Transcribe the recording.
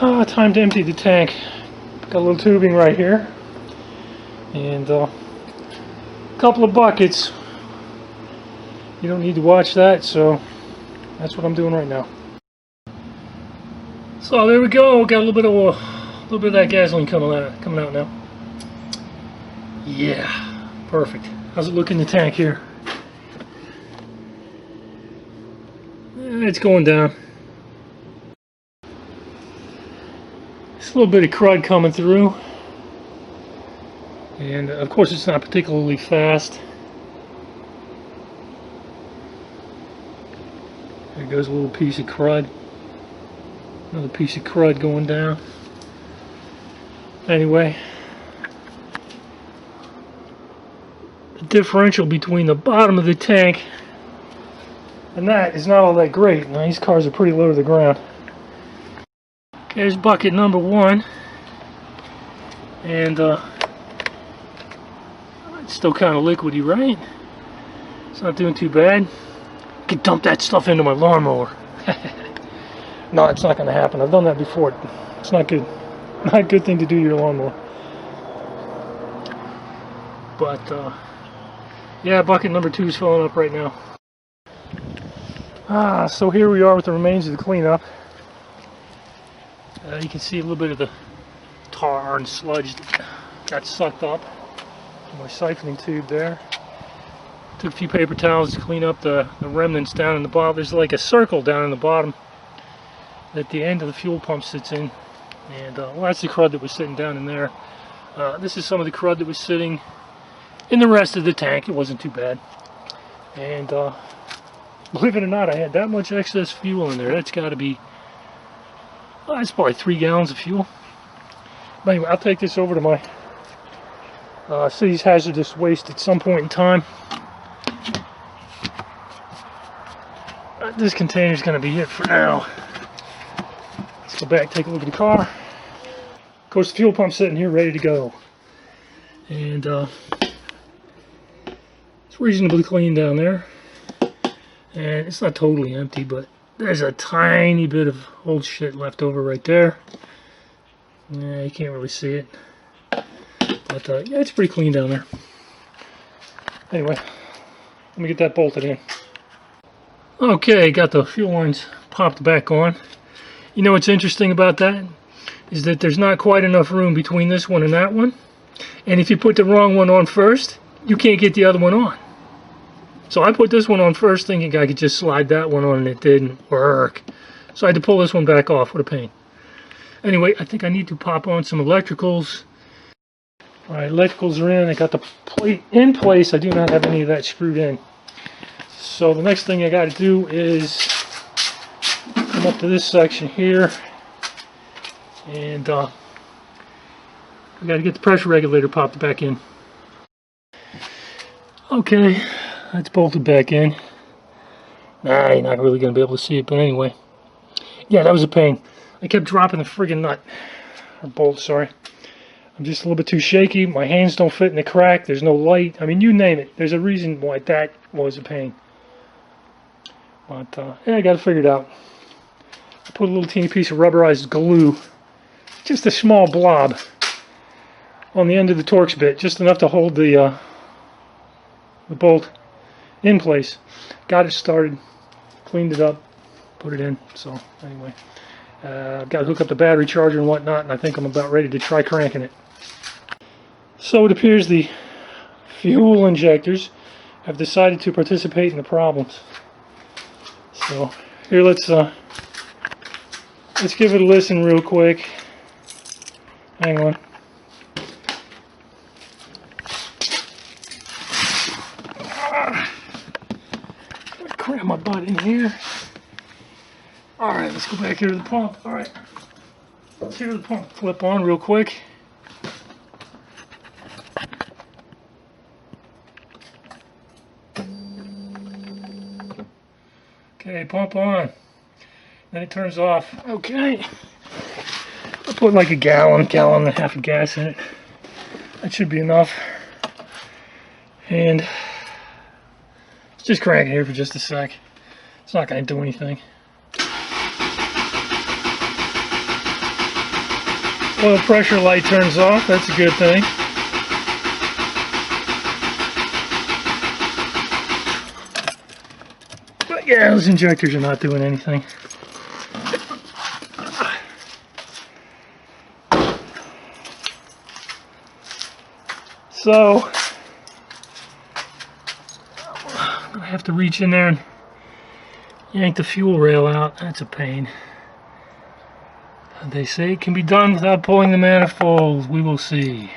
Time to empty the tank. Got a little tubing right here, and a couple of buckets. You don't need to watch that, so that's what I'm doing right now. So there we go. Got a little bit of that gasoline coming out now. Yeah, perfect. How's it look in the tank here? It's going down. Just a little bit of crud coming through, and of course it's not particularly fast. There goes a little piece of crud. Another piece of crud going down. Anyway, the differential between the bottom of the tank and that is not all that great. Now these cars are pretty low to the ground. Okay, there's bucket number 1, and it's still kind of liquidy, right? It's not doing too bad. I could dump that stuff into my lawnmower. No, it's not going to happen. I've done that before. It's not good. Not a good thing to do to your lawnmower. But yeah, bucket number 2 is filling up right now. So here we are with the remains of the cleanup. You can see a little bit of the tar and sludge that got sucked up in my siphoning tube there. Took a few paper towels to clean up the remnants down in the bottom. There's like a circle down in the bottom that the end of the fuel pump sits in. And well, that's the crud that was sitting down in there. This is some of the crud that was sitting in the rest of the tank. It wasn't too bad. And believe it or not, I had that much excess fuel in there. That's got to be, that's probably 3 gallons of fuel. But anyway, I'll take this over to my city's hazardous waste at some point in time. This container is going to be it for now. Let's go back, take a look at the car. Of course, the fuel pump's sitting here ready to go. And it's reasonably clean down there. And it's not totally empty, but there's a tiny bit of old shit left over right there. Yeah, you can't really see it. But yeah, it's pretty clean down there. Anyway, let me get that bolted in. Okay, got the fuel lines popped back on. You know what's interesting about that? Is that there's not quite enough room between this one and that one. And if you put the wrong one on first, you can't get the other one on. So I put this one on first thinking I could just slide that one on, and it didn't work. So I had to pull this one back off. What a pain. Anyway, I think I need to pop on some electricals. Alright, electricals are in. I got the plate in place. I do not have any of that screwed in. So the next thing I got to do is come up to this section here. And I got to get the pressure regulator popped back in. Okay. That's bolted back in. Nah, you're not really going to be able to see it, but anyway. Yeah, that was a pain. I kept dropping the friggin' nut. Or bolt, sorry. I'm just a little bit too shaky. My hands don't fit in the crack. There's no light. I mean, you name it. There's a reason why that was a pain. But, yeah, I got it figured out. I put a little teeny piece of rubberized glue. Just a small blob. On the end of the Torx bit. Just enough to hold the bolt in place. Got it started, cleaned it up, put it in. So anyway, I've got to hook up the battery charger and whatnot, and I think I'm about ready to try cranking it. So it appears the fuel injectors have decided to participate in the problems. So here, let's give it a listen real quick. Hang on. Cram my butt in here. Alright, let's go back here to the pump. Alright, let's hear the pump flip on real quick. Okay, pump on. Then it turns off. Okay. I'll put like a gallon and a half of gas in it. That should be enough. And just crank it here for just a sec. It's not going to do anything. Oil pressure light turns off. That's a good thing. But yeah, those injectors are not doing anything. So I'm gonna have to reach in there and yank the fuel rail out. That's a pain. They say it can be done without pulling the manifold. We will see.